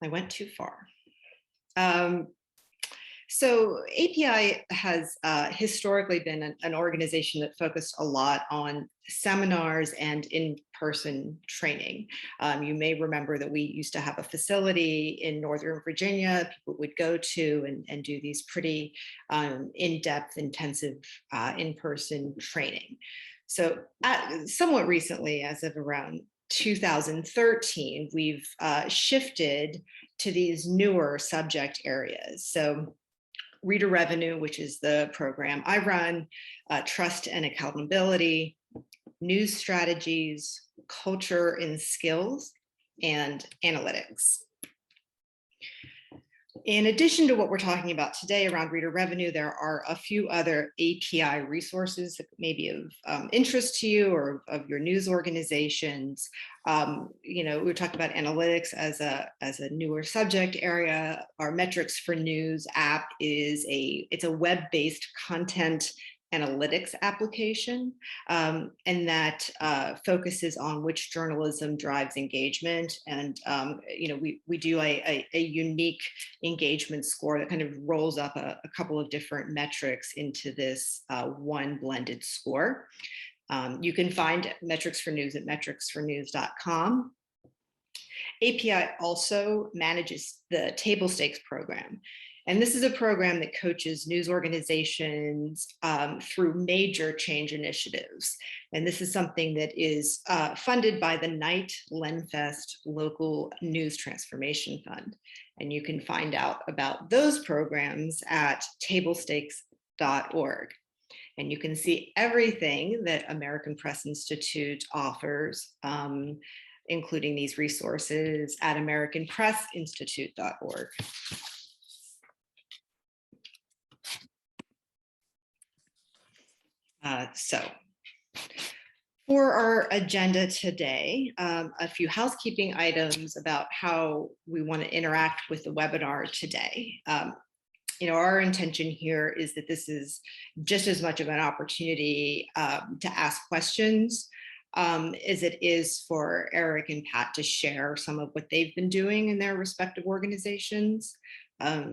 I went too far. So API has historically been an organization that focused a lot on seminars and in-person training. You may remember that we used to have a facility in Northern Virginia people would go to and do these pretty in-depth, intensive in-person training. So somewhat recently, as of around 2013, we've shifted to these newer subject areas. So reader revenue, which is the program I run, trust and accountability, news strategies, culture and skills, and analytics. In addition to what we're talking about today around reader revenue, there are a few other API resources that may be of interest to you or of your news organizations. We talked about analytics as a newer subject area. Our Metrics for News app is it's a web-based content analytics application, and that focuses on which journalism drives engagement. And we do a unique engagement score that kind of rolls up a couple of different metrics into this one blended score. You can find Metrics for News at metricsfornews.com. API also manages the Table Stakes program. And this is a program that coaches news organizations through major change initiatives. And this is something that is funded by the Knight Lenfest Local News Transformation Fund. And you can find out about those programs at tablestakes.org. And you can see everything that American Press Institute offers, including these resources at americanpressinstitute.org. So for our agenda today, a few housekeeping items about how we want to interact with the webinar today. Our intention here is that this is just as much of an opportunity to ask questions as it is for Eric and Pat to share some of what they've been doing in their respective organizations.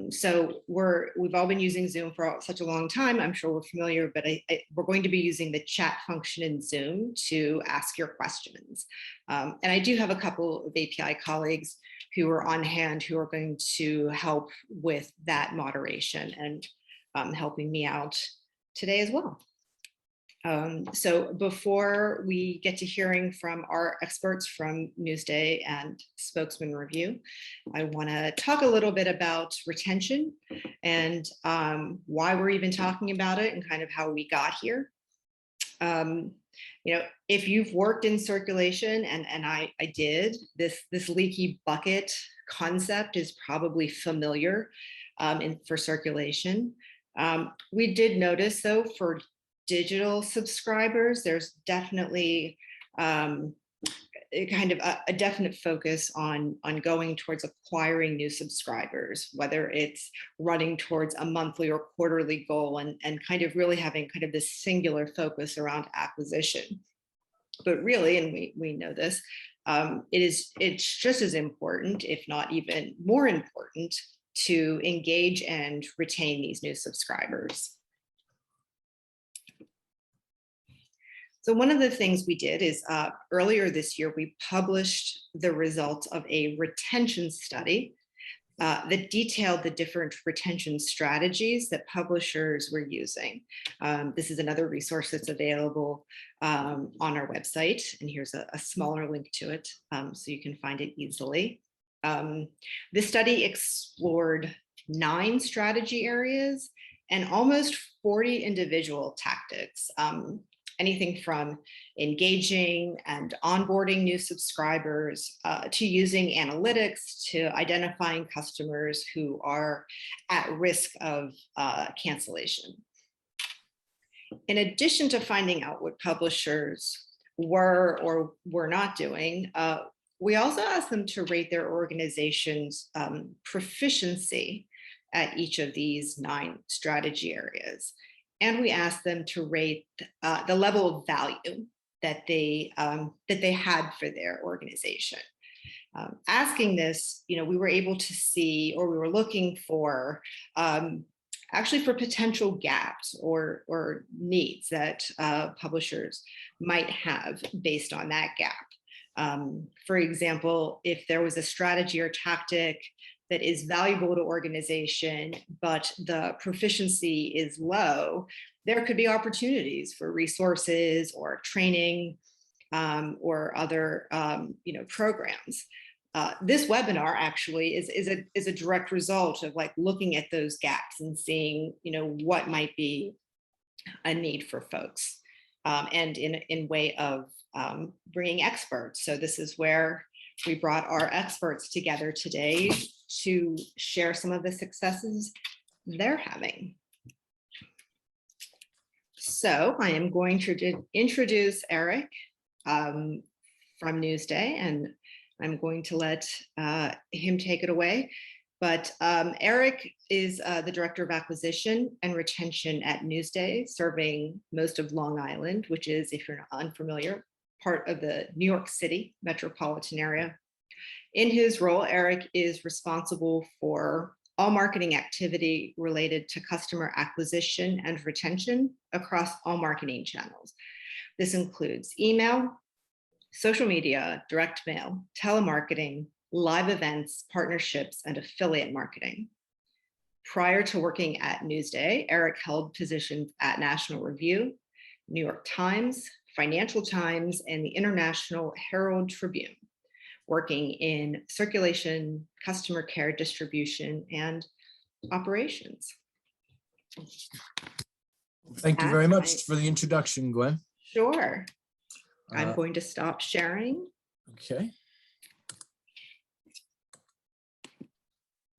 So we've all been using Zoom for such a long time. I'm sure we're familiar, but we're going to be using the chat function in Zoom to ask your questions. And I do have a couple of API colleagues who are on hand who are going to help with that moderation and helping me out today as well. So before we get to hearing from our experts from Newsday and Spokesman-Review, I want to talk a little bit about retention and why we're even talking about it and kind of how we got here. If you've worked in circulation, and I did, this leaky bucket concept is probably familiar for circulation. We did notice, though, for digital subscribers, there's definitely kind of a definite focus on going towards acquiring new subscribers, whether it's running towards a monthly or quarterly goal and kind of really having kind of this singular focus around acquisition. But really, and we know this, it's just as important, if not even more important, to engage and retain these new subscribers. So one of the things we did is earlier this year, we published the results of a retention study that detailed the different retention strategies that publishers were using. This is another resource that's available on our website, and here's a smaller link to it so you can find it easily. This study explored 9 strategy areas and almost 40 individual tactics. Anything from engaging and onboarding new subscribers to using analytics to identifying customers who are at risk of cancellation. In addition to finding out what publishers were or were not doing, we also asked them to rate their organization's proficiency at each of these 9 strategy areas. And we asked them to rate the level of value that they had for their organization. Asking this, we were able to see, or we were looking for, actually for potential gaps or needs that publishers might have based on that gap. For example, if there was a strategy or tactic that is valuable to organization, but the proficiency is low, there could be opportunities for resources or training or other programs. This webinar actually is a direct result of like looking at those gaps and seeing what might be a need for folks, and in way of bringing experts. So this is where we brought our experts together today to share some of the successes they're having. So I am going to introduce Eric from Newsday, and I'm going to let him take it away. But Eric is the Director of Acquisition and Retention at Newsday, serving most of Long Island, which is, if you're not unfamiliar, part of the New York City metropolitan area. In his role, Eric is responsible for all marketing activity related to customer acquisition and retention across all marketing channels. This includes email, social media, direct mail, telemarketing, live events, partnerships, and affiliate marketing. Prior to working at Newsday, Eric held positions at National Review, New York Times, Financial Times, and the International Herald Tribune, working in circulation, customer care, distribution, and operations. Thank you very much for the introduction, Gwen. Sure. I'm going to stop sharing. Okay.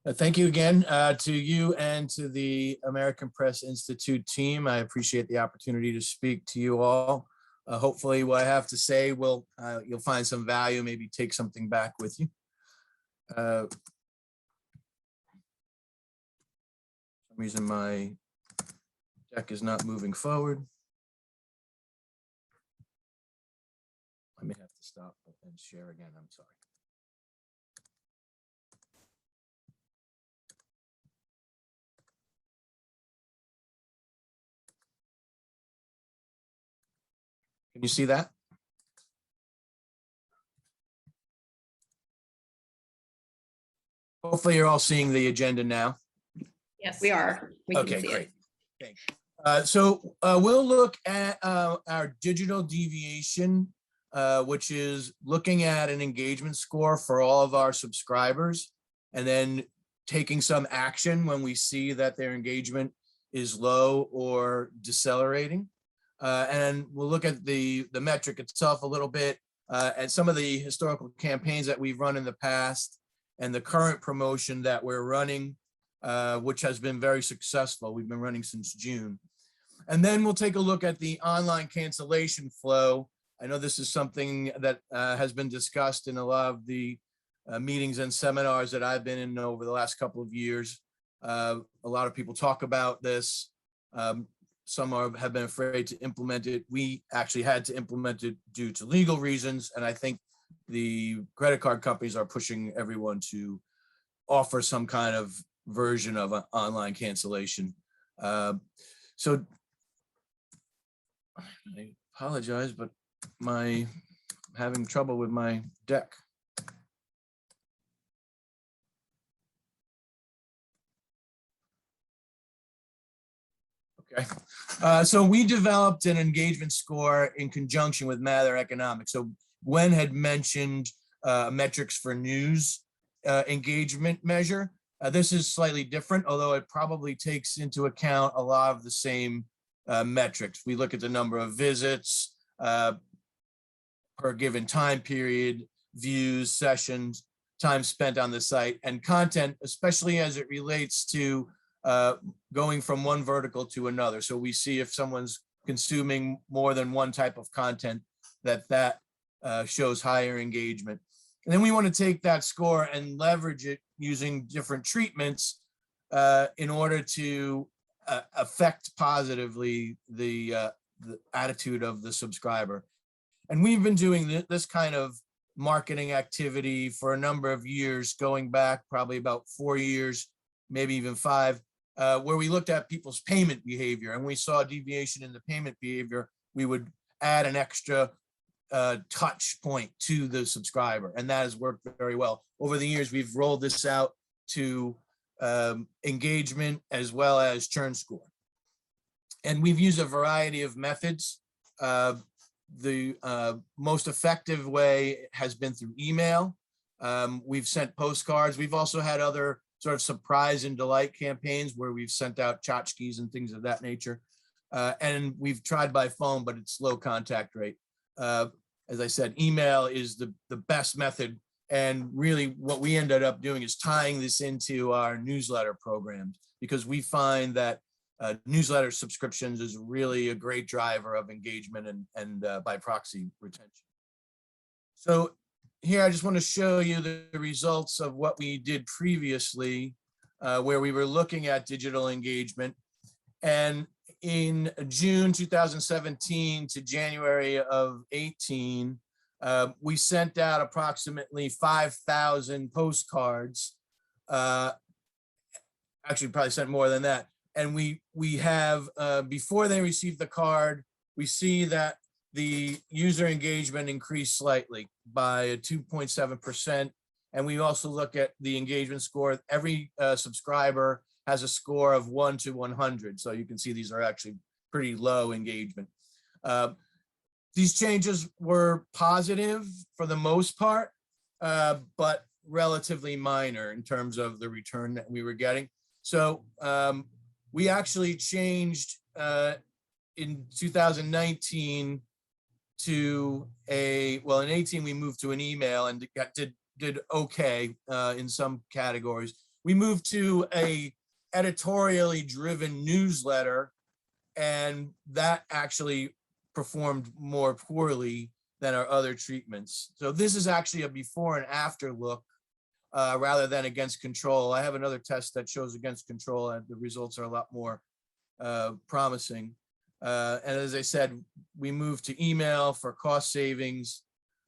Thank you again to you and to the American Press Institute team. I appreciate the opportunity to speak to you all. Hopefully what I have to say you'll find some value, maybe take something back with you. For some reason my deck is not moving forward. I may have to stop and share again. I'm sorry. Can you see that? Hopefully you're all seeing the agenda now. Yes, we are. We can okay, see great. It. Thanks. So we'll look at our digital deviation, which is looking at an engagement score for all of our subscribers and then taking some action when we see that their engagement is low or decelerating. And we'll look at the metric itself a little bit and some of the historical campaigns that we've run in the past and the current promotion that we're running, which has been very successful. We've been running since June. And then we'll take a look at the online cancellation flow. I know this is something that has been discussed in a lot of the meetings and seminars that I've been in over the last couple of years. A lot of people talk about this. Some have been afraid to implement it. We actually had to implement it due to legal reasons. And I think the credit card companies are pushing everyone to offer some kind of version of an online cancellation. So I apologize, but I'm having trouble with my deck. Okay, so we developed an engagement score in conjunction with Mather Economics. So Gwen had mentioned metrics for news engagement measure. This is slightly different, although it probably takes into account a lot of the same metrics. We look at the number of visits per given time period, views, sessions, time spent on the site, and content, especially as it relates to going from one vertical to another. So we see if someone's consuming more than one type of content, that shows higher engagement. And then we want to take that score and leverage it using different treatments in order to affect positively the attitude of the subscriber. And we've been doing this kind of marketing activity for a number of years, going back probably about 4 years, maybe even 5, where we looked at people's payment behavior, and we saw deviation in the payment behavior. We would add an extra touch point to the subscriber, and that has worked very well. Over the years, we've rolled this out to engagement as well as churn score. And we've used a variety of methods. The most effective way has been through email. We've sent postcards. We've also had other sort of surprise and delight campaigns where we've sent out tchotchkes and things of that nature. And we've tried by phone, but it's low contact rate. As I said, email is the best method. And really what we ended up doing is tying this into our newsletter programs, because we find that newsletter subscriptions is really a great driver of engagement and by proxy retention. So here I just want to show you the results of what we did previously, where we were looking at digital engagement. And in June 2017 to January of 18, we sent out approximately 5,000 postcards. Actually, probably sent more than that. And we have, before they received the card, we see that the user engagement increased slightly by 2.7%. And we also look at the engagement score. Every subscriber has a score of 1 to 100. So you can see these are actually pretty low engagement. These changes were positive for the most part, but relatively minor in terms of the return that we were getting. So we actually changed in 2019 to well, in 18, we moved to an email and did okay in some categories. We moved to a editorially driven newsletter, and that actually performed more poorly than our other treatments. So this is actually a before and after look rather than against control. I have another test that shows against control, and the results are a lot more promising. And as I said, we moved to email for cost savings.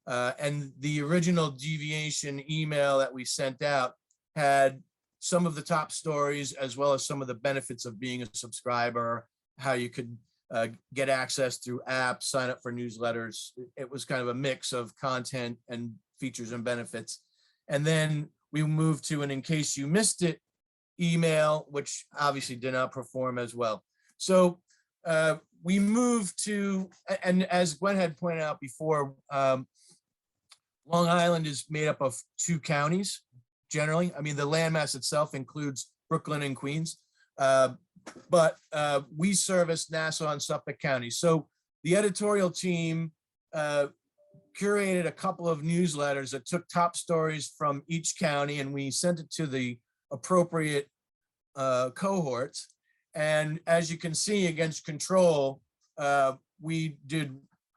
And the original deviation email that we sent out had some of the top stories, as well as some of the benefits of being a subscriber, how you could get access through apps, sign up for newsletters. It was kind of a mix of content and features and benefits. And then we moved to an in case you missed it email, which obviously did not perform as well. So we moved to, and as Gwen had pointed out before, Long Island is made up of 2 counties, generally. I mean, the landmass itself includes Brooklyn and Queens, but we service Nassau and Suffolk counties. So the editorial team curated a couple of newsletters that took top stories from each county, and we sent it to the appropriate cohorts. And as you can see, against control, we did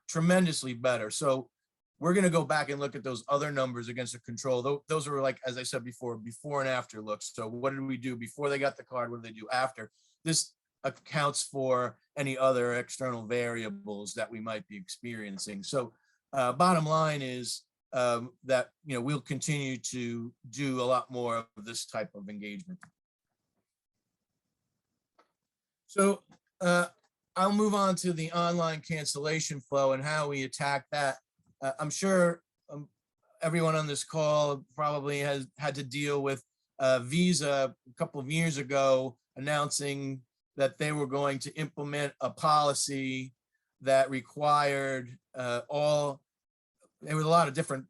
tremendously better. So we're going to go back and look at those other numbers against the control. Those were, like, as I said before and after looks. So what did we do before they got the card? What did they do after? This accounts for any other external variables that we might be experiencing. So bottom line is that, you know, we'll continue to do a lot more of this type of engagement. So I'll move on to the online cancellation flow and how we attack that. I'm sure everyone on this call probably has had to deal with Visa a couple of years ago announcing that they were going to implement a policy that required there was a lot of different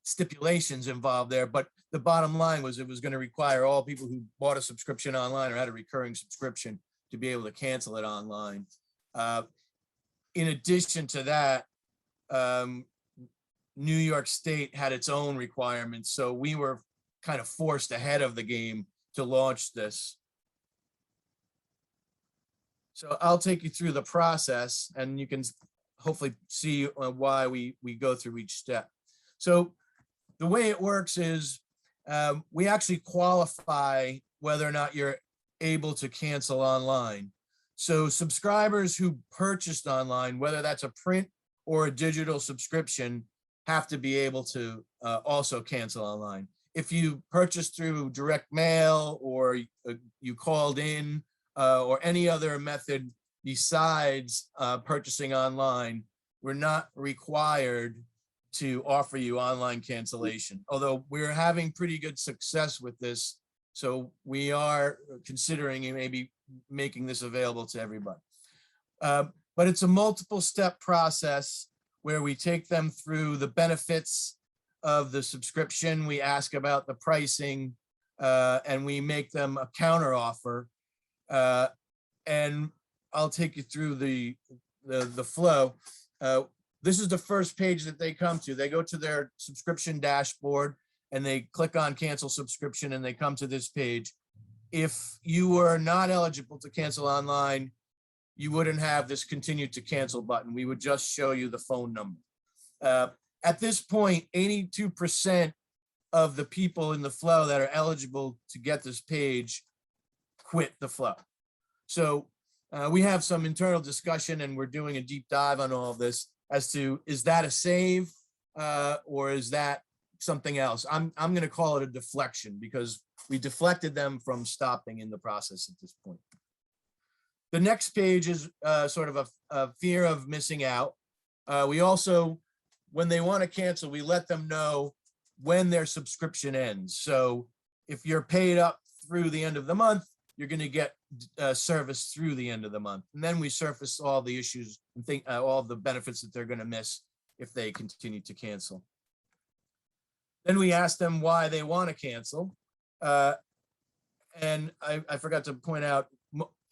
stipulations involved there, but the bottom line was it was going to require all people who bought a subscription online or had a recurring subscription to be able to cancel it online. In addition to that, New York State had its own requirements, so we were kind of forced ahead of the game to launch this. So I'll take you through the process, and you can hopefully see why we go through each step. So the way it works is we actually qualify whether or not you're able to cancel online. So subscribers who purchased online, whether that's a print or a digital subscription, have to be able to also cancel online. If you purchase through direct mail or you called in or any other method besides purchasing online, we're not required to offer you online cancellation, although we're having pretty good success with this. So we are considering maybe making this available to everybody. But it's a multiple step process where we take them through the benefits of the subscription. We ask about the pricing and we make them a counter offer. And I'll take you through the flow. This is the first page that they come to. They go to their subscription dashboard and they click on cancel subscription and they come to this page. If you were not eligible to cancel online, you wouldn't have this continue to cancel button. We would just show you the phone number. At this point, 82% of the people in the flow that are eligible to get this page quit the flow. So we have some internal discussion and we're doing a deep dive on all of this as to, is that a save or is that something else? I'm going to call it a deflection because we deflected them from stopping in the process at this point. The next page is sort of a fear of missing out. We also, when they want to cancel, we let them know when their subscription ends. So if you're paid up through the end of the month, you're going to get service through the end of the month. And then we surface all the issues and think all the benefits that they're going to miss if they continue to cancel. Then we ask them why they want to cancel. And I forgot to point out,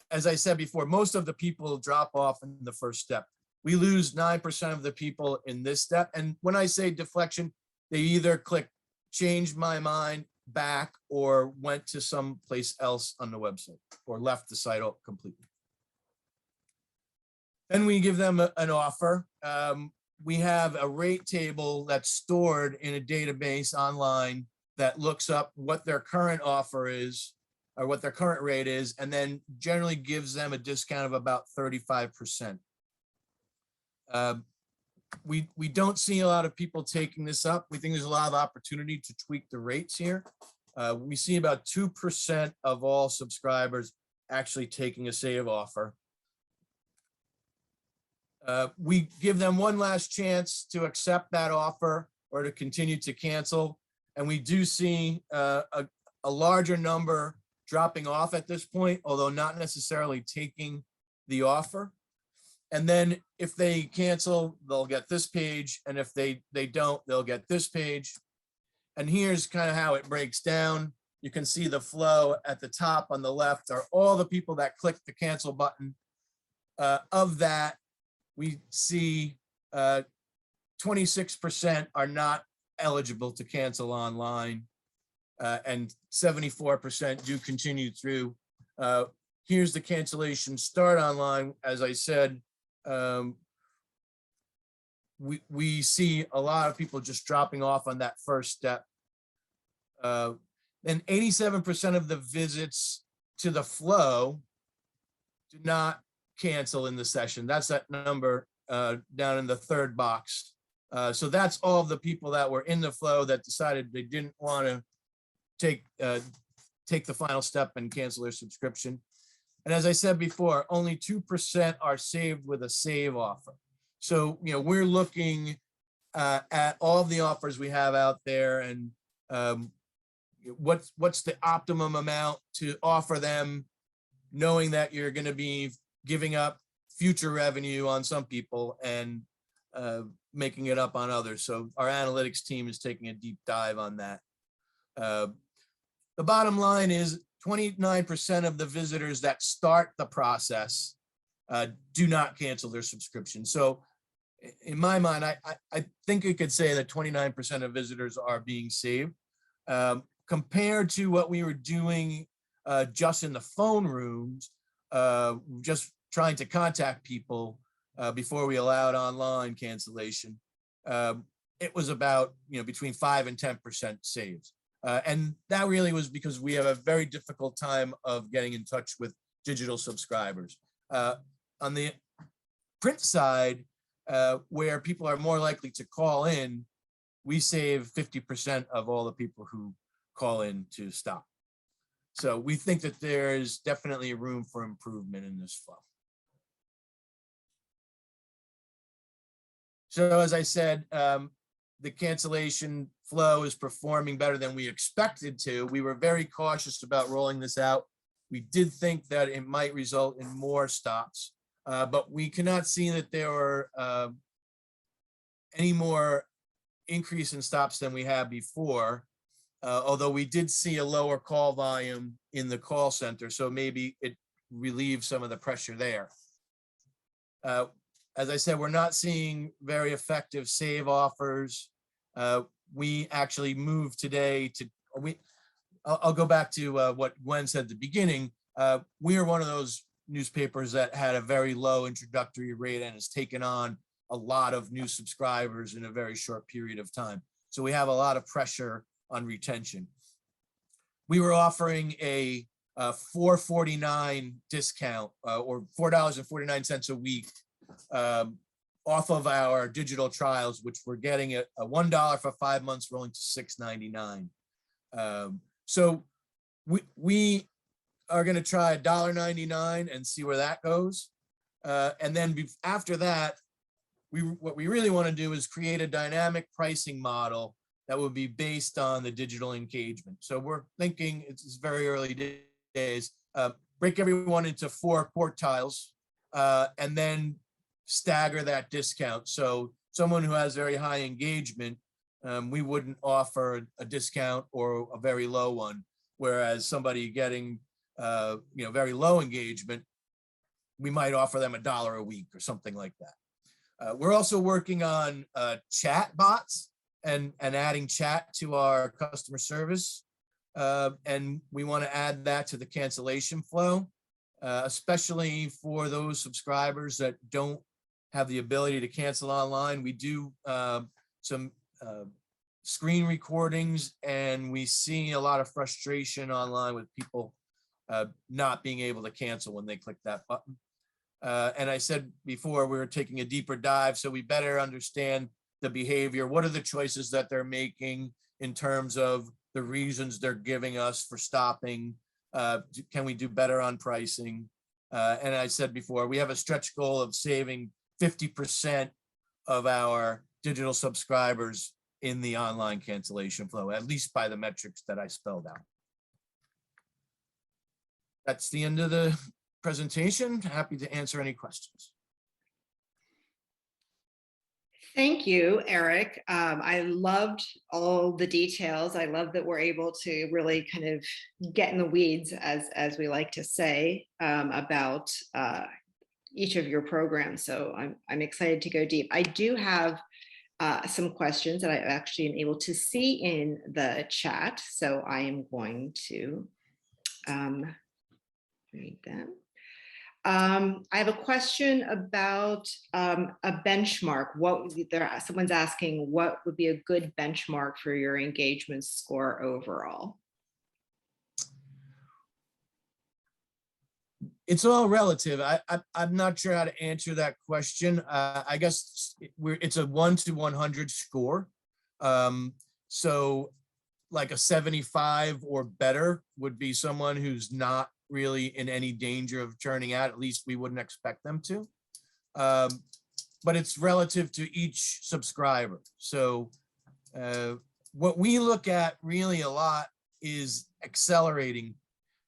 as I said before, most of the people drop off in the first step. We lose 9% of the people in this step. And when I say deflection, they either click change my mind back or went to some place else on the website or left the site completely. Then we give them an offer. We have a rate table that's stored in a database online that looks up what their current offer is or what their current rate is, and then generally gives them a discount of about 35%. We don't see a lot of people taking this up. We think there's a lot of opportunity to tweak the rates here. We see about 2% of all subscribers actually taking a save offer. We give them one last chance to accept that offer or to continue to cancel. And we do see a larger number dropping off at this point, although not necessarily taking the offer. And then if they cancel, they'll get this page. And if they don't, they'll get this page. And here's kind of how it breaks down. You can see the flow at the top on the left are all the people that click the cancel button. Of that, we see 26% are not eligible to cancel online, and 74% do continue through. Here's the cancellation start online. As I said, we see a lot of people just dropping off on that first step. And 87% of the visits to the flow do not cancel in the session. That's that number down in the third box. So that's all of the people that were in the flow that decided they didn't want to take the final step and cancel their subscription. And as I said before, only 2% are saved with a save offer. So, you know, we're looking at all of the offers we have out there and what's the optimum amount to offer them, knowing that you're going to be giving up future revenue on some people and making it up on others. So our analytics team is taking a deep dive on that. The bottom line is 29% of the visitors that start the process do not cancel their subscription. So in my mind, I think you could say that 29% of visitors are being saved. Compared to what we were doing just in the phone rooms, just trying to contact people before we allowed online cancellation, it was about, you know, between 5 and 10% saves. And that really was because we have a very difficult time of getting in touch with digital subscribers. On the print side, where people are more likely to call in, we save 50% of all the people who call in to stop. So we think that there is definitely room for improvement in this flow. So as I said, the cancellation flow is performing better than we expected to. We were very cautious about rolling this out. We did think that it might result in more stops, but we cannot see that there were any more increase in stops than we had before, although we did see a lower call volume in the call center, so maybe it relieves some of the pressure there. As I said, we're not seeing very effective save offers. We actually moved today to, I'll go back to what Gwen said at the beginning. We are one of those newspapers that had a very low introductory rate and has taken on a lot of new subscribers in a very short period of time. So we have a lot of pressure on retention. We were offering a $4.49 discount or $4.49 a week off of our digital trials, which we're getting a $1 for 5 months rolling to $6.99. So we are going to try $1.99 and see where that goes. And then after that, what we really want to do is create a dynamic pricing model that would be based on the digital engagement. So we're thinking, it's very early days, break everyone into 4 quartiles and then stagger that discount. So someone who has very high engagement, we wouldn't offer a discount or a very low one, whereas somebody getting very low engagement, we might offer them $1 a week or something like that. We're also working on chat bots and adding chat to our customer service. And we want to add that to the cancellation flow, especially for those subscribers that don't have the ability to cancel online. We do some screen recordings, and we see a lot of frustration online with people not being able to cancel when they click that button. And I said before, we were taking a deeper dive, so we better understand the behavior. What are the choices that they're making in terms of the reasons they're giving us for stopping? Can we do better on pricing? And I said before, we have a stretch goal of saving 50% of our digital subscribers in the online cancellation flow, at least by the metrics that I spelled out. That's the end of the presentation. Happy to answer any questions. Thank you, Eric. I loved all the details. I love that we're able to really kind of get in the weeds, as we like to say, about each of your programs. So I'm excited to go deep. I do have some questions that I actually am able to see in the chat. So I am going to read them. I have a question about a benchmark. Someone's asking, what would be a good benchmark for your engagement score overall? It's all relative. I'm not sure how to answer that question. I guess it's a 1 to 100 score. So like a 75 or better would be someone who's not really in any danger of churning out. At least we wouldn't expect them to. But it's relative to each subscriber. So what we look at really a lot is accelerating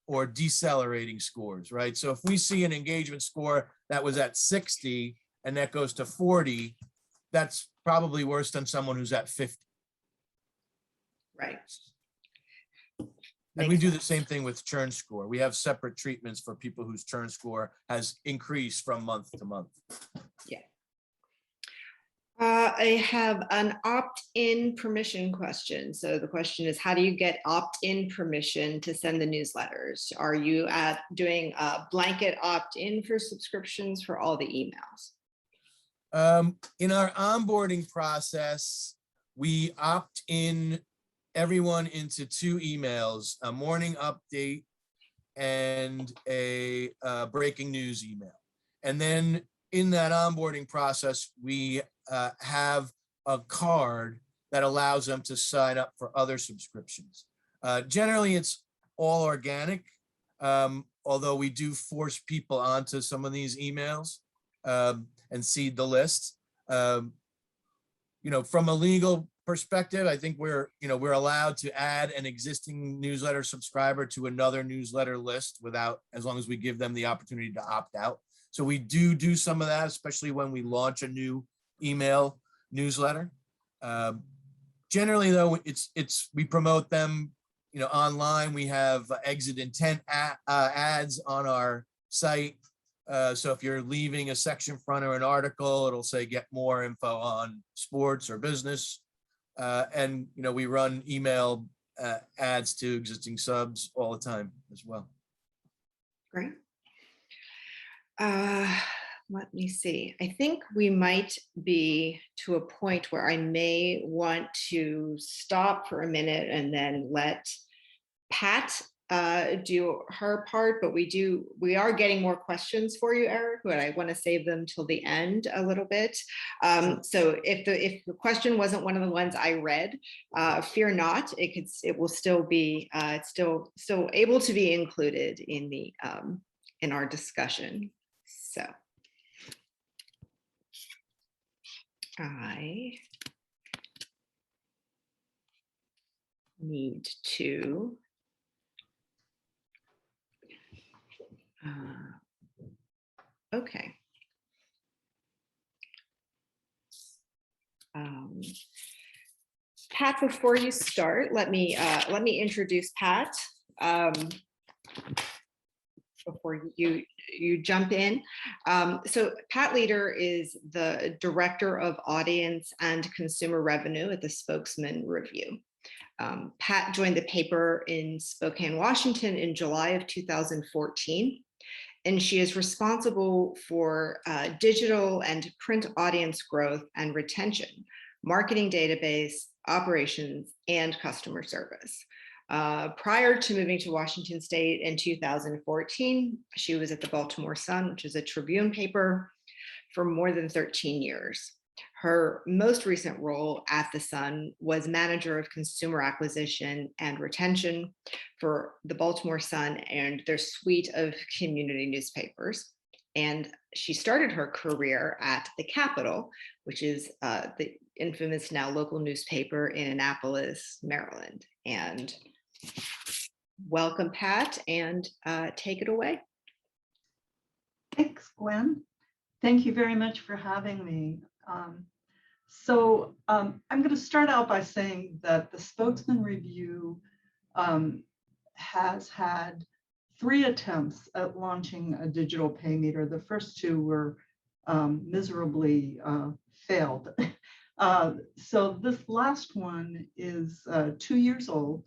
or decelerating scores, right? So if we see an engagement score that was at 60 and that goes to 40, that's probably worse than someone who's at 50. Right. And we do the same thing with churn score. We have separate treatments for people whose churn score has increased from month to month. Yeah. I have an opt-in permission question. So the question is, how do you get opt-in permission to send the newsletters? Are you doing a blanket opt-in for subscriptions for all the emails? In our onboarding process, we opt in everyone into 2 emails, a morning update and a breaking news email. And then in that onboarding process, we have a card that allows them to sign up for other subscriptions. Generally, it's all organic, although we do force people onto some of these emails and seed the list. From a legal perspective, I think we're allowed to add an existing newsletter subscriber to another newsletter list as long as we give them the opportunity to opt out. So we do some of that, especially when we launch a new email newsletter. Generally, though, we promote them, online. We have exit intent ads on our site. So if you're leaving a section front or an article, it'll say get more info on sports or business. And we run email ads to existing subs all the time as well. Great. Let me see. I think we might be to a point where I may want to stop for a minute and then let Pat do her part, but we are getting more questions for you, Eric, but I want to save them till the end a little bit. So if the question wasn't one of the ones I read, fear not. It will still be it's still able to be included in the in our discussion. So I need to okay. Pat, before you start, let me introduce Pat before you jump in. So Pat Leader is the Director of Audience and Consumer Revenue at the Spokesman-Review. Pat joined the paper in Spokane, Washington in July of 2014, and she is responsible for digital and print audience growth and retention, marketing database, operations, and customer service. Prior to moving to Washington State in 2014, she was at the Baltimore Sun, which is a Tribune paper, for more than 13 years. Her most recent role at the Sun was manager of consumer acquisition and retention for the Baltimore Sun and their suite of community newspapers. And she started her career at the Capitol, which is the infamous now local newspaper in Annapolis, Maryland. And welcome, Pat, and take it away. Thanks, Gwen. Thank you very much for having me. I'm going to start out by saying that the Spokesman-Review has had 3 attempts at launching a digital pay meter. The first 2 were miserably failed. So this last one is 2 years old.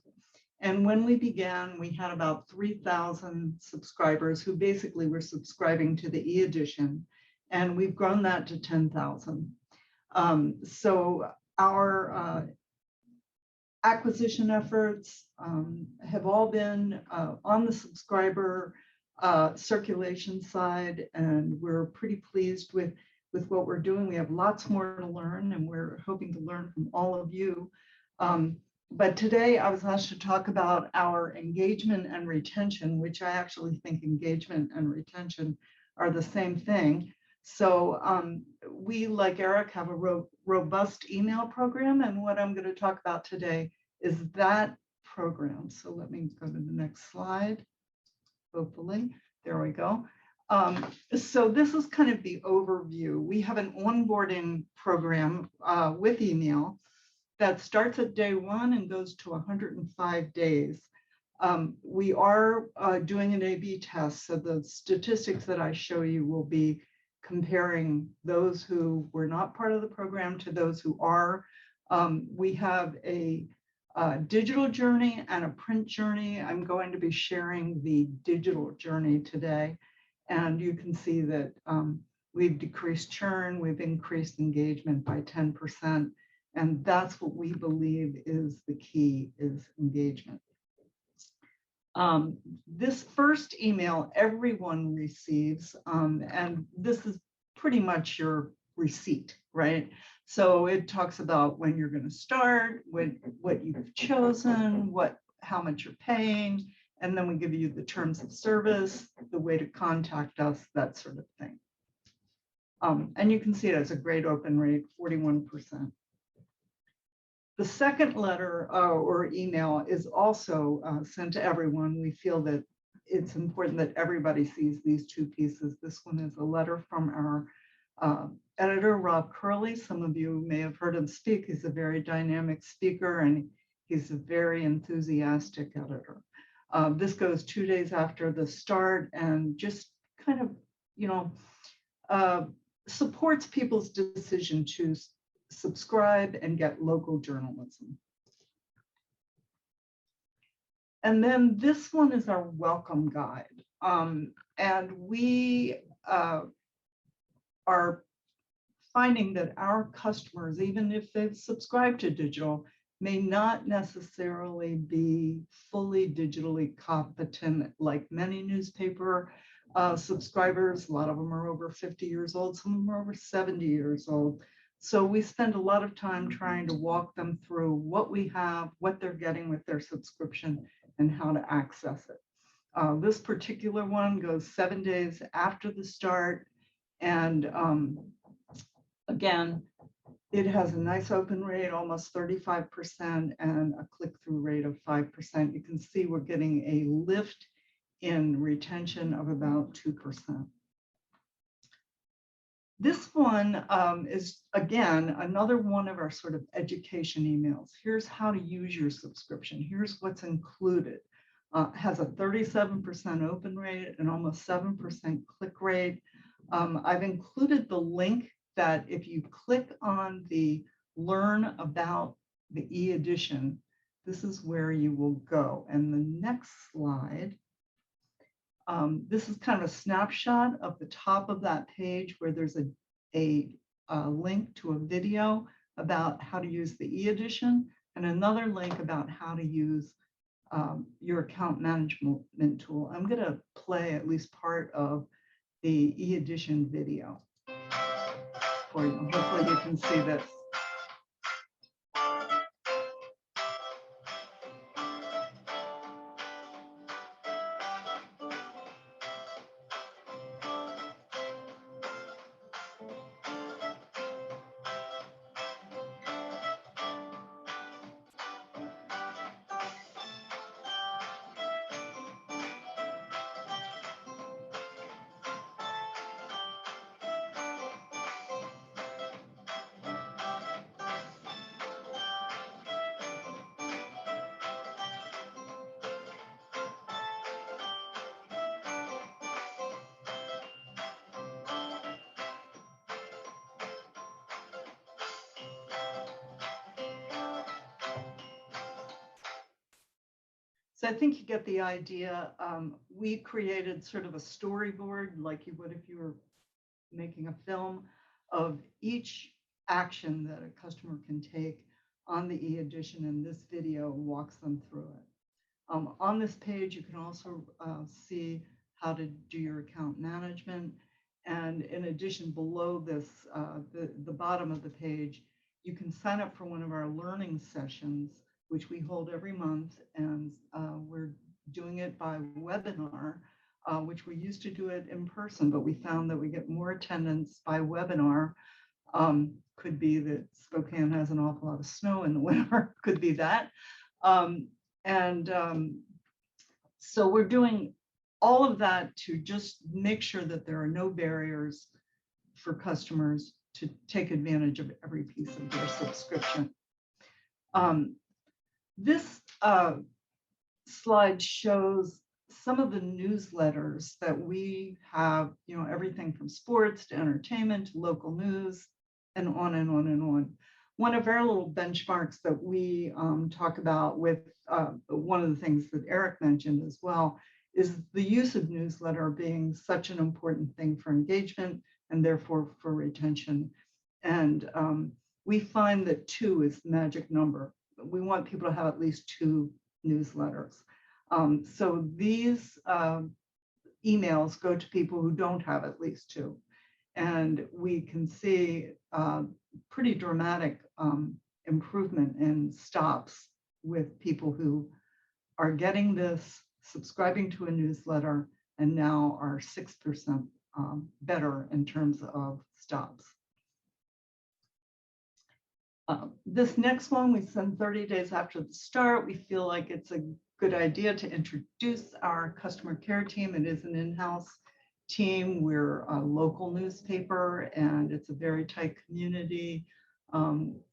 And when we began, we had about 3,000 subscribers who basically were subscribing to the e-edition. And we've grown that to 10,000. So our acquisition efforts have all been on the subscriber circulation side, and we're pretty pleased with what we're doing. We have lots more to learn, and we're hoping to learn from all of you. But today I was asked to talk about our engagement and retention, which I actually think engagement and retention are the same thing. So we, like Eric, have a robust email program, and what I'm going to talk about today is that program. So let me go to the next slide, hopefully. There we go. So this is kind of the overview. We have an onboarding program with email that starts at day 1 and goes to 105 days. We are doing an A/B test, so the statistics that I show you will be comparing those who were not part of the program to those who are. We have a digital journey and a print journey. I'm going to be sharing the digital journey today. And you can see that we've decreased churn, we've increased engagement by 10%. And that's what we believe is the key, is engagement. This first email everyone receives, and this is pretty much your receipt, right? So it talks about when you're going to start, what you've chosen, how much you're paying, and then we give you the terms of service, the way to contact us, that sort of thing. And you can see it as a great open rate, 41%. The second letter or email is also sent to everyone. We feel that it's important that everybody sees these two pieces. This one is a letter from our editor, Rob Curley. Some of you may have heard him speak. He's a very dynamic speaker and he's a very enthusiastic editor. This goes 2 days after the start and just kind of, you know, supports people's decision to subscribe and get local journalism. And then this one is our welcome guide. And we are finding that our customers, even if they've subscribed to digital, may not necessarily be fully digitally competent like many newspaper subscribers. A lot of them are over 50 years old, some of them are over 70 years old. So we spend a lot of time trying to walk them through what we have, what they're getting with their subscription, and how to access it. This particular one goes 7 days after the start. And again, it has a nice open rate, almost 35%, and a click-through rate of 5%. You can see we're getting a lift in retention of about 2%. This one is, again, another one of our sort of education emails. Here's how to use your subscription. Here's what's included. Has a 37% open rate and almost 7% click rate. I've included the link that if you click on the Learn About the e-edition, this is where you will go. And the next slide, this is kind of a snapshot of the top of that page where there's a link to a video about how to use the e-edition and another link about how to use your account management tool. I'm going to play at least part of the e-edition video for you. Hopefully you can see this. So I think you get the idea. We created sort of a storyboard like you would if you were making a film of each action that a customer can take on the e-edition, and this video walks them through it. On this page, you can also see how to do your account management. And in addition, below this, the bottom of the page, you can sign up for one of our learning sessions, which we hold every month, and we're doing it by webinar, which we used to do it in person, but we found that we get more attendance by webinar. Could be that Spokane has an awful lot of snow in the winter, could be that. So we're doing all of that to just make sure that there are no barriers for customers to take advantage of every piece of their subscription. This slide shows some of the newsletters that we have, you know, everything from sports to entertainment to local news and on and on and on. One of our little benchmarks that we talk about with one of the things that Eric mentioned as well is the use of newsletter being such an important thing for engagement and therefore for retention. And we find that 2 is the magic number. We want people to have at least 2 newsletters. So these emails go to people who don't have at least 2. And we can see pretty dramatic improvement in stops with people who are getting this, subscribing to a newsletter, and now are 6% better in terms of stops. This next one, we send 30 days after the start. We feel like it's a good idea to introduce our customer care team. It is an in-house team. We're a local newspaper, and it's a very tight community.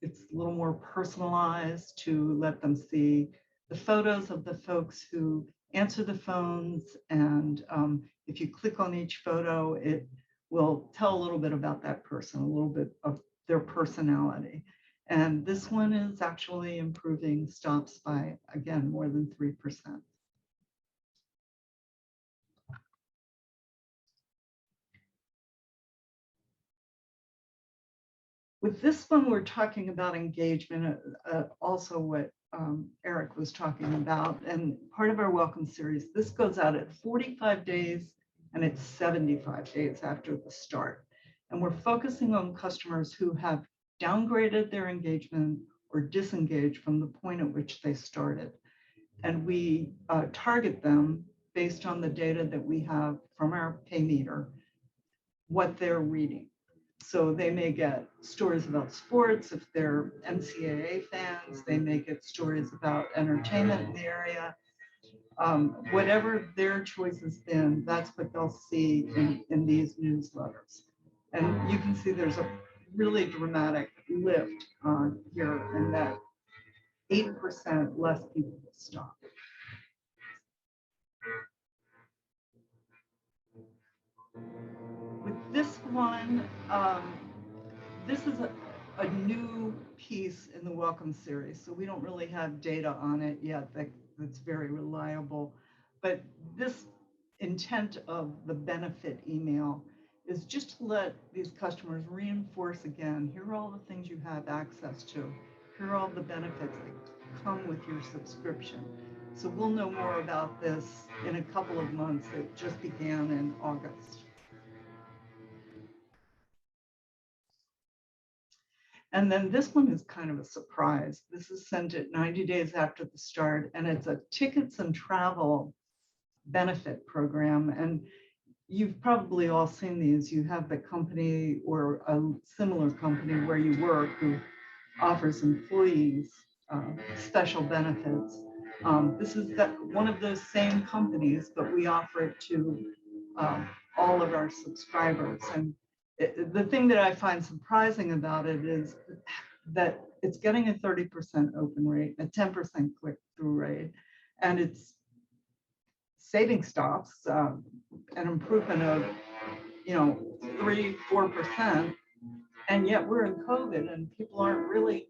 It's a little more personalized to let them see the photos of the folks who answer the phones. And if you click on each photo, it will tell a little bit about that person, a little bit of their personality. And this one is actually improving stops by, again, more than 3%. With this one, we're talking about engagement, also what Eric was talking about, and part of our welcome series. This goes out at 45 days and it's 75 days after the start. And we're focusing on customers who have downgraded their engagement or disengaged from the point at which they started. And we target them based on the data that we have from our pay meter, what they're reading. So they may get stories about sports if they're NCAA fans. They may get stories about entertainment in the area. Whatever their choice has been, that's what they'll see in these newsletters. And you can see there's a really dramatic lift here in that 8% less people will stop. With this one, this is a new piece in the welcome series, so we don't really have data on it yet that's very reliable. But this intent of the benefit email is just to let these customers reinforce again, here are all the things you have access to. Here are all the benefits that come with your subscription. So we'll know more about this in a couple of months. It just began in August. And then this one is kind of a surprise. This is sent at 90 days after the start, and it's a tickets and travel benefit program. And you've probably all seen these. You have the company or a similar company where you work who offers employees special benefits. This is one of those same companies, but we offer it to all of our subscribers. And the thing that I find surprising about it is that it's getting a 30% open rate, a 10% click-through rate, and it's saving stops, an improvement of 3-4%, and yet we're in COVID and people aren't really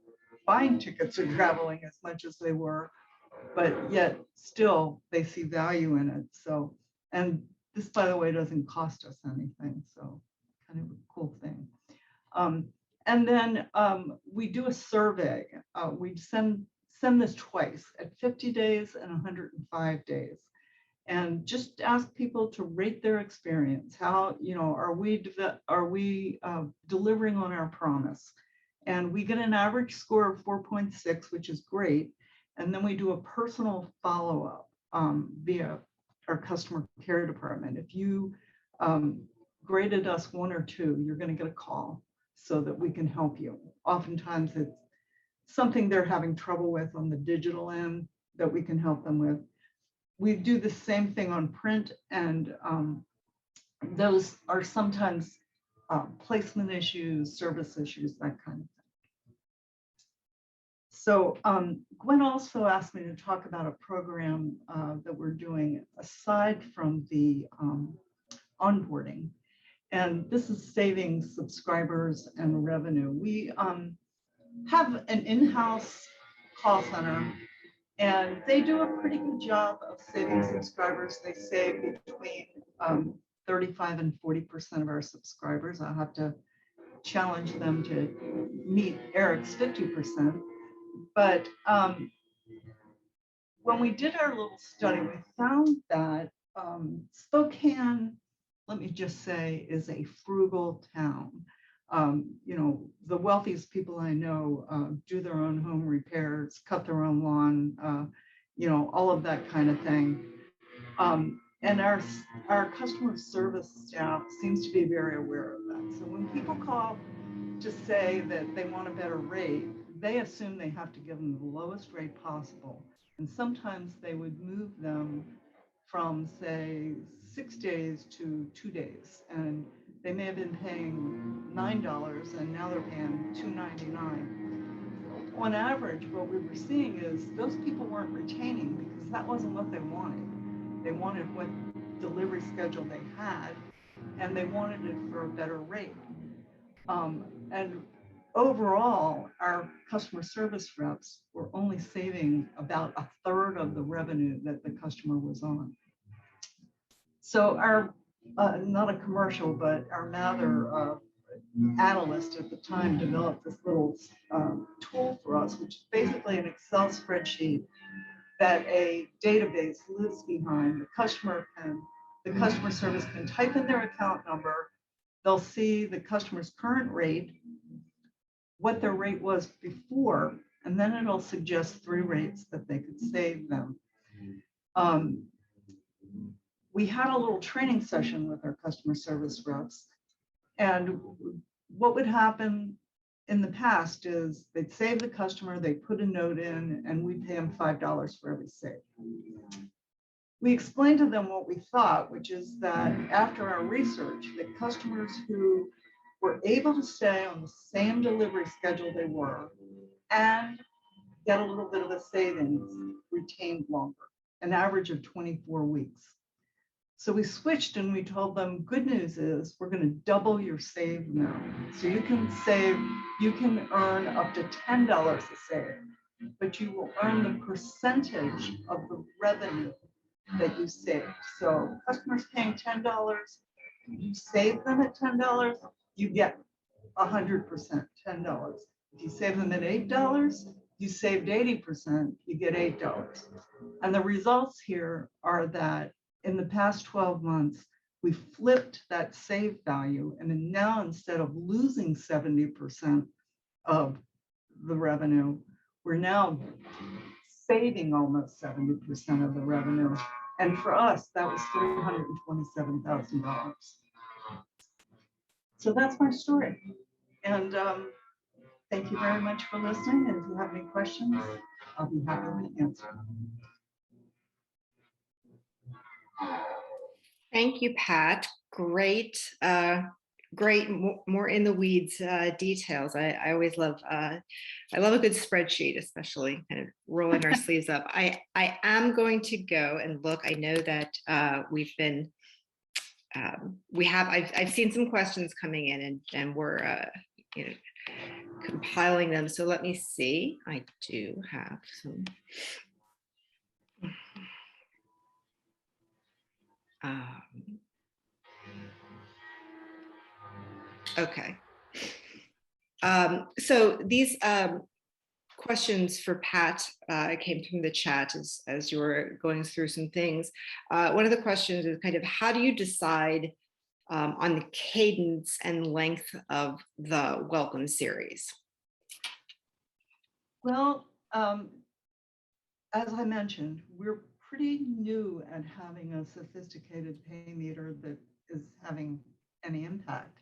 buying tickets or traveling as much as they were, but yet still they see value in it. So, and this, by the way, doesn't cost us anything, so kind of a cool thing. And then we do a survey. We send this twice, at 50 days and 105 days. And just ask people to rate their experience. How, are we delivering on our promise? And we get an average score of 4.6, which is great. And then we do a personal follow-up via our customer care department. If you graded us 1 or 2, you're going to get a call so that we can help you. Oftentimes it's something they're having trouble with on the digital end that we can help them with. We do the same thing on print, and those are sometimes placement issues, service issues, that kind of thing. So Gwen also asked me to talk about a program that we're doing aside from the onboarding. And this is saving subscribers and revenue. We have an in-house call center, and they do a pretty good job of saving subscribers. They save between 35 and 40% of our subscribers. I'll have to challenge them to meet Eric's 50%. But when we did our little study, we found that Spokane let me just say, is a frugal town. You know, the wealthiest people I know do their own home repairs, cut their own lawn, you know, all of that kind of thing. And our customer service staff seems to be very aware of that. So when people call to say that they want a better rate, they assume they have to give them the lowest rate possible. And sometimes they would move them from, say, 6 days to 2 days. And they may have been paying $9 and now they're paying $2.99. On average, what we were seeing is those people weren't retaining because that wasn't what they wanted. They wanted what delivery schedule they had, and they wanted it for a better rate. And overall, our customer service reps were only saving about 1/3 of the revenue that the customer was on. So our, not a commercial, but our Mather analyst at the time developed this little tool for us, which is basically an Excel spreadsheet that a database lives behind. The customer service can type in their account number. They'll see the customer's current rate, what their rate was before, and then it'll suggest 3 rates that they could save them. We had a little training session with our customer service reps, and what would happen in the past is they'd save the customer, they put a note in, and we'd pay them $5 for every save. We explained to them what we thought, which is that after our research, that customers who were able to stay on the same delivery schedule they were and get a little bit of a savings retained longer, an average of 24 weeks. So we switched and we told them, good news is we're going to double your save now. So you can earn up to $10 a save, but you will earn the percentage of the revenue that you saved. So customers paying $10, you save them at $10, you get 100%, $10. If you save them at $8, you saved 80%, you get $8. And the results here are that in the past 12 months, we flipped that save value. And now instead of losing 70% of the revenue, we're now saving almost 70% of the revenue. And for us, that was $327,000. So that's my story. And thank you very much for listening. And if you have any questions, I'll be happy to answer. Thank you, Pat. Great, great, more in the weeds details. I always love, I love a good spreadsheet, especially kind of rolling our sleeves up. I am going to go and look. I know that we've been, I've seen some questions coming in, and we're, you know, compiling them. So let me see. I do have some. Okay. So these questions for Pat came from the chat as you were going through some things. One of the questions is kind of, how do you decide on the cadence and length of the welcome series? Well, as I mentioned, we're pretty new at having a sophisticated pay meter that is having any impact.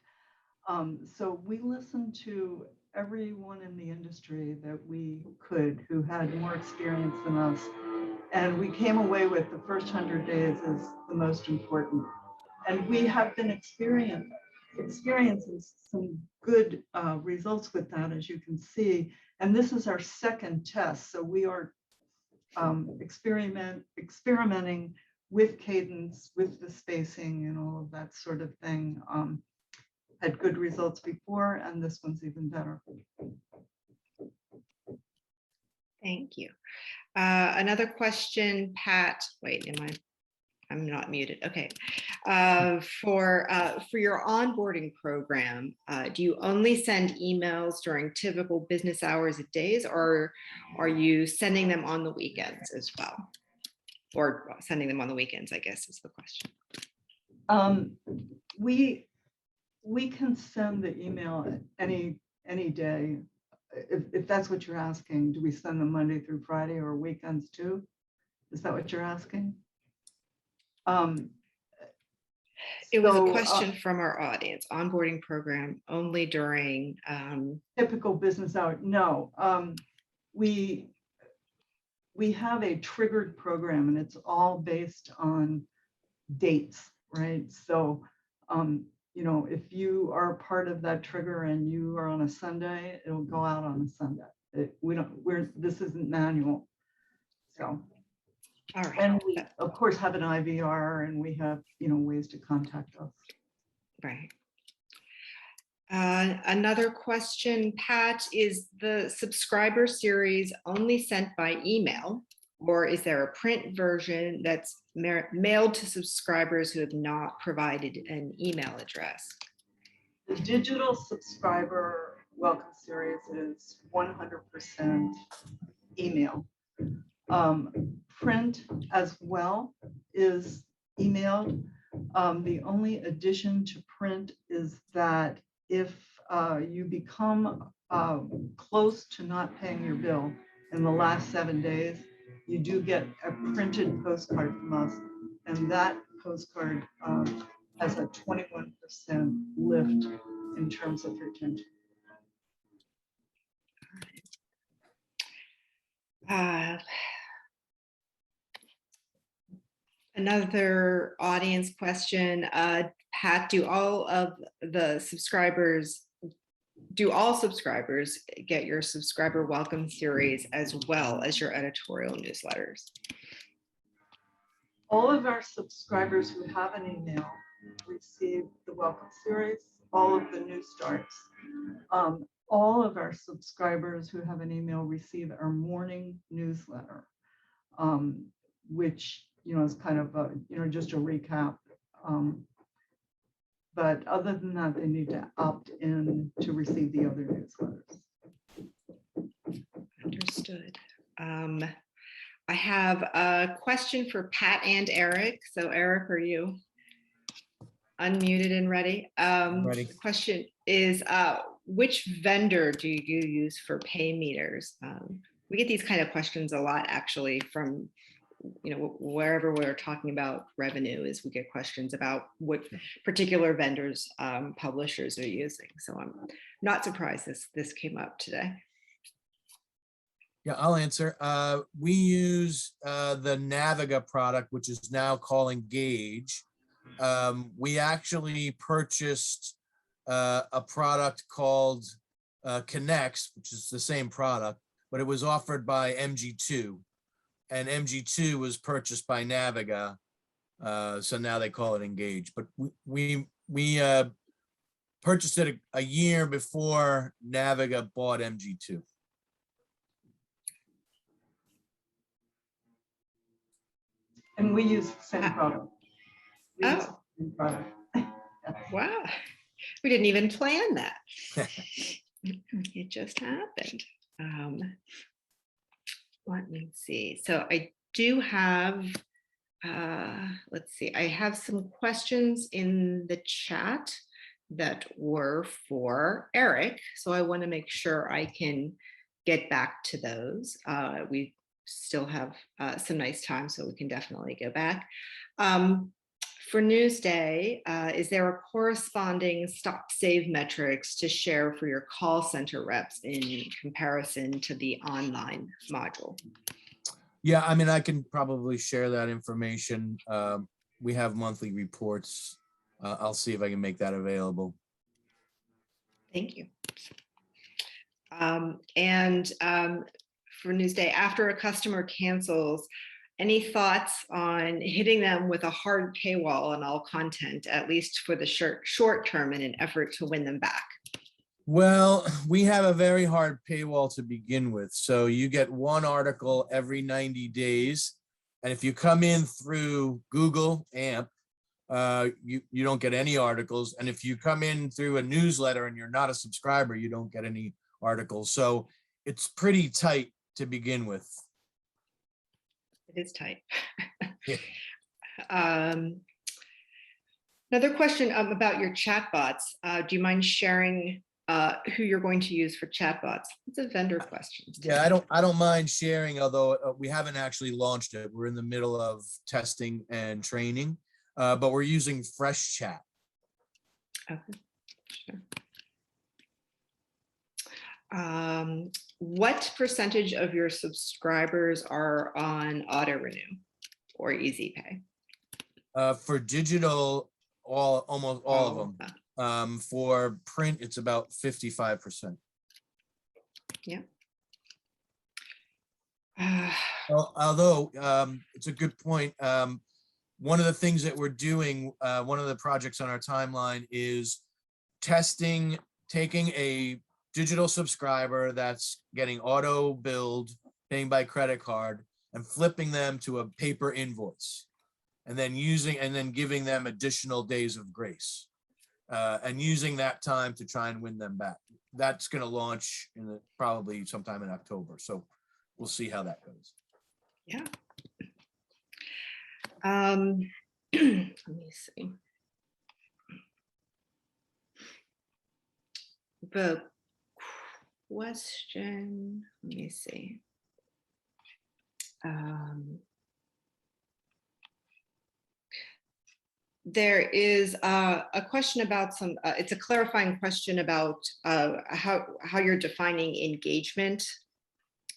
So we listened to everyone in the industry that we could who had more experience than us. And we came away with the first 100 days as the most important. And we have been experiencing some good results with that, as you can see. And this is our second test. So we are experimenting with cadence, with the spacing and all of that sort of thing. Had good results before, and this one's even better. Thank you. Another question, Pat. Wait, I'm not muted. Okay. For your onboarding program, do you only send emails during typical business hours of days, or are you sending them on the weekends as well? Or sending them on the weekends, I guess is the question. We can send the email any day. If that's what you're asking, do we send them Monday through Friday or weekends too? Is that what you're asking? It was a So, question from our audience, onboarding program only during, typical business hour. No, we have a triggered program and it's all based on dates, right? So, you know, if you are part of that trigger and you are on a Sunday, it'll go out on a Sunday. This isn't manual. So, all right. and we of course have an IVR and we have, you know, ways to contact us. Right. Another question, Pat, is the subscriber series only sent by email, or is there a print version that's mailed to subscribers who have not provided an email address? The digital subscriber welcome series is 100% email. Print as well is emailed. The only addition to print is that if you become close to not paying your bill in the last 7 days, you do get a printed postcard from us, and that postcard has a 21% lift in terms of retention. Another audience question, Pat, do all subscribers get your subscriber welcome series as well as your editorial newsletters? All of our subscribers who have an email receive the welcome series, all of the news starts. All of our subscribers who have an email receive our morning newsletter, which, you know, is kind of a, you know, just a recap. But other than that, they need to opt in to receive the other newsletters. Understood. I have a question for Pat and Eric. So Eric, are you unmuted and ready? Ready. The question is, which vendor do you use for pay meters? We get these kind of questions a lot, actually, from, you know, wherever we're talking about revenue, is we get questions about what particular vendors publishers are using. So I'm not surprised this came up today. Yeah, I'll answer. We use the Naviga product, which is now called Engage. We actually purchased a product called Connects, which is the same product, but it was offered by MG2, and MG2 was purchased by Naviga. So now they call it Engage, but we purchased it a year before Naviga bought MG2. And we use the same product. We use Oh. the same product. Wow, we didn't even plan that. It just happened. Let me see. So I do have, let's see, I have some questions in the chat that were for Eric. So I want to make sure I can get back to those. We still have some nice time, so we can definitely go back. For Newsday, is there a corresponding stop save metrics to share for your call center reps in comparison to the online module? Yeah, I mean, I can probably share that information. We have monthly reports. I'll see if I can make that available. Thank you. For Newsday, after a customer cancels, any thoughts on hitting them with a hard paywall on all content, at least for the short term, in an effort to win them back? Well, we have a very hard paywall to begin with. So you get one article every 90 days. And if you come in through Google AMP, you don't get any articles. And if you come in through a newsletter and you're not a subscriber, you don't get any articles. So it's pretty tight to begin with. It is tight. Yeah. Another question about your chatbots. Do you mind sharing who you're going to use for chatbots? It's a vendor question. Yeah, I don't mind sharing, although we haven't actually launched it. We're in the middle of testing and training, but we're using Fresh Chat. Okay, sure. What percentage of your subscribers are on auto renew or easy pay? For digital, almost all of them. For print, it's about 55%. Yeah. Although it's a good point. One of the things that we're doing, one of the projects on our timeline is taking a digital subscriber that's getting auto billed, paying by credit card, and flipping them to a paper invoice, and then giving them additional days of grace, and using that time to try and win them back. That's going to launch probably sometime in October. So we'll see how that goes. Yeah. Let me see. The question, let me see. There is a question about it's a clarifying question about how you're defining engagement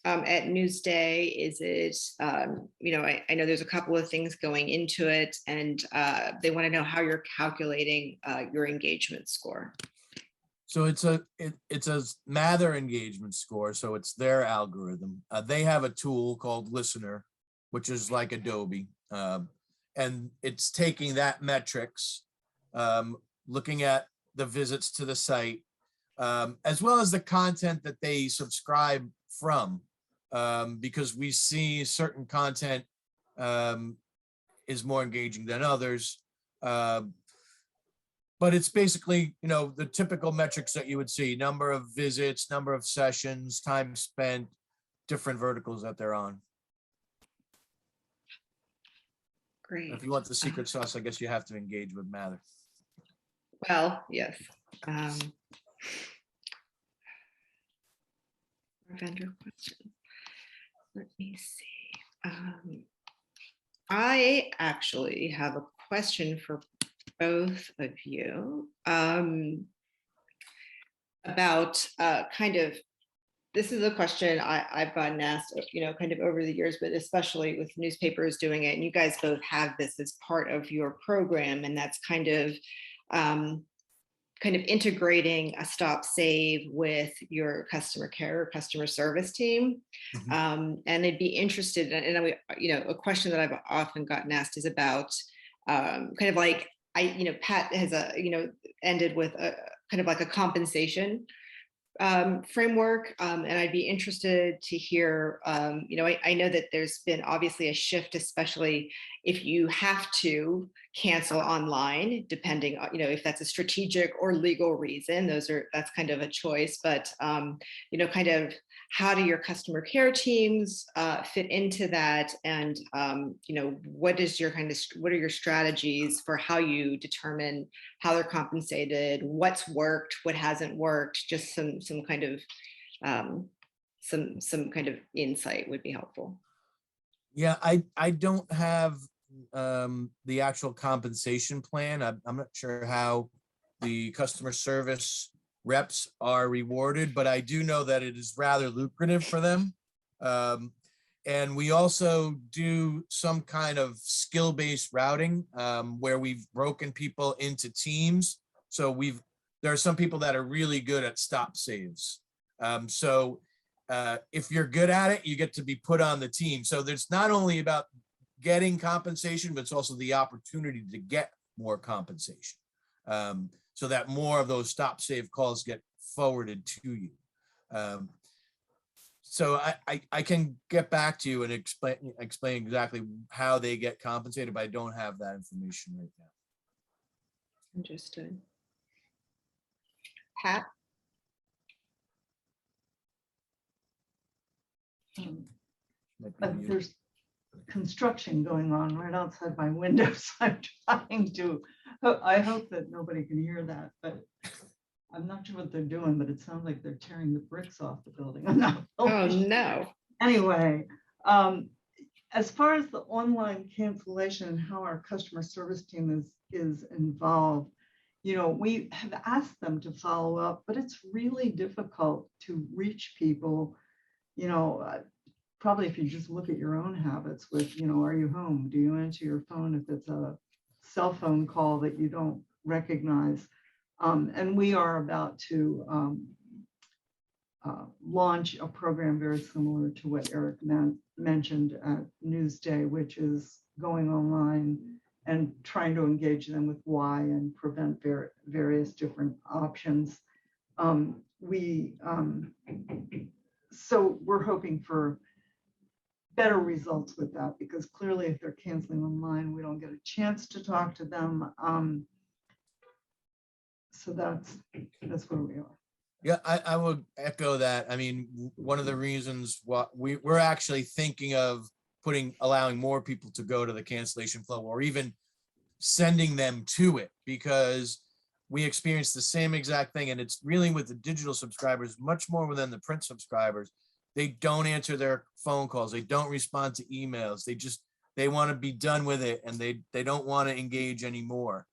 at Newsday. Is it, I know there's a couple of things going into it, and they want to know how you're calculating your engagement score. So it's a Mather engagement score. So it's their algorithm. They have a tool called Listener, which is like Adobe. And it's taking that metrics, looking at the visits to the site, as well as the content that they subscribe from, because we see certain content is more engaging than others. But it's basically, the typical metrics that you would see: number of visits, number of sessions, time spent, different verticals that they're on. Great. If you want the secret sauce, I guess you have to engage with Mather. Well, yes. Vendor question. Let me see. I actually have a question for both of you about this is a question I've gotten asked, kind of over the years, but especially with newspapers doing it. And you guys both have this as part of your program, and that's kind of integrating a stop save with your customer care or customer service team. And I'd be interested in, a question that I've often gotten asked is about Pat has ended with a kind of like a compensation framework, and I'd be interested to hear, I know that there's been obviously a shift, especially if you have to cancel online, depending on, if that's a strategic or legal reason. That's kind of a choice, but kind of how do your customer care teams fit into that? And what are your strategies for how you determine how they're compensated, what's worked, what hasn't worked? Just some kind of insight would be helpful. Yeah, I don't have the actual compensation plan. I'm not sure how the customer service reps are rewarded, but I do know that it is rather lucrative for them. And we also do some kind of skill-based routing where we've broken people into teams. So there are some people that are really good at stop saves. So if you're good at it, you get to be put on the team. So there's not only about getting compensation, but it's also the opportunity to get more compensation. So that more of those stop save calls get forwarded to you. So I can get back to you and explain exactly how they get compensated, but I don't have that information right now. Understood. Pat? There's construction going on right outside my window, so I'm trying to I hope that nobody can hear that, but I'm not sure what they're doing, but it sounds like they're tearing the bricks off the building. I'm not Oh, really no. Anyway, as far as the online cancellation and how our customer service team is involved, we have asked them to follow up, but it's really difficult to reach people. Probably if you just look at your own habits with, are you home? Do you answer your phone if it's a cell phone call that you don't recognize? And we are about to launch a program very similar to what Eric mentioned at Newsday, which is going online and trying to engage them with why and prevent various different options. So we're hoping for better results with that, because clearly if they're canceling online, we don't get a chance to talk to them. So that's where we are. Yeah, I would echo that. I mean, one of the reasons why we're actually thinking of allowing more people to go to the cancellation flow, or even sending them to it, because we experienced the same exact thing. And it's really with the digital subscribers, much more than the print subscribers. They don't answer their phone calls. They don't respond to emails. They want to be done with it, and they don't want to engage anymore.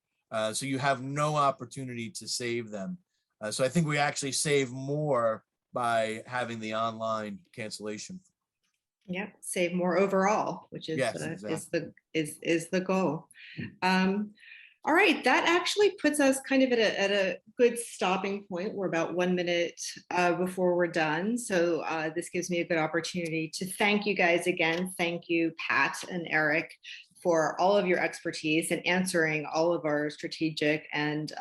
So you have no opportunity to save them. So I think we actually save more by having the online cancellation. Yeah, save more overall, which is Yes, exactly. is the goal. All right, that actually puts us kind of at a good stopping point. We're about 1 minute before we're done. So this gives me a good opportunity to thank you guys again. Thank you, Pat and Eric, for all of your expertise and answering all of our strategic and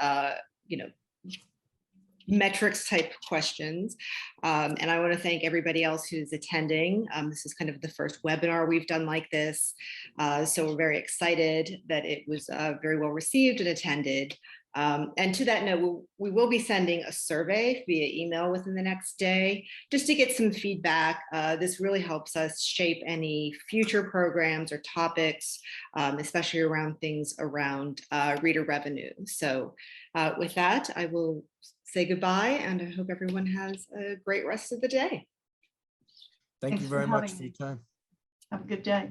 metrics type questions. And I want to thank everybody else who's attending. This is kind of the first webinar we've done like this. So we're very excited that it was very well received and attended. And to that note, we will be sending a survey via email within the next day, just to get some feedback. This really helps us shape any future programs or topics, especially around things around reader revenue. So with that, I will say goodbye, and I hope everyone has a great rest of the day. Thank you very much for your time. Have a good day.